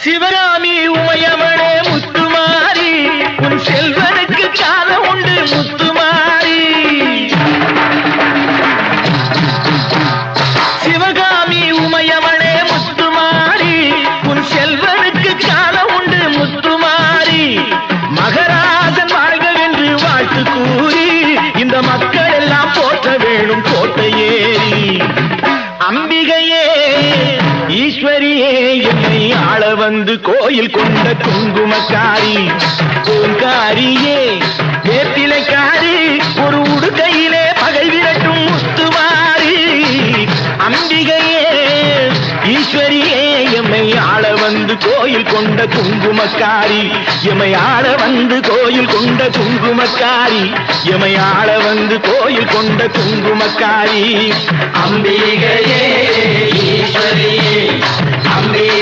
சிவகாமி உமையவளே முத்துமாரி, உன் செல்வனுக்கு காலம் உண்டு முத்துமாரி. சிவகாமி உமையவளே முத்துமாரி, உன் செல்வனுக்கு காலம் உண்டு முத்துமாரி. மகராஜன் வாழ்க என்று வாழ்த்து கூறி இந்த மக்கள் எல்லாம் போற்ற வேணும் கோட்டையேறி. அம்பிகையே ஈஸ்வரியே என்னை ஆள வந்து கோயில் கொண்ட குங்குமக்காரி. பூங்காரியே வேப்பிலைக்காரி, ஒரு உடுக்கையிலே பகை விரட்டும் முத்துமாரி. அம்பிகையே ஈஸ்வரியே எம்மை ஆள வந்து கோயில் கொண்ட குங்குமக்காரி. எம்மை ஆள வந்து கோயில் கொண்ட குங்குமக்காரி. எம்மை ஆள வந்து கோயில் கொண்ட குங்குமக்காரி. அம்பிகையே ஈஸ்வரியே அம்பிகை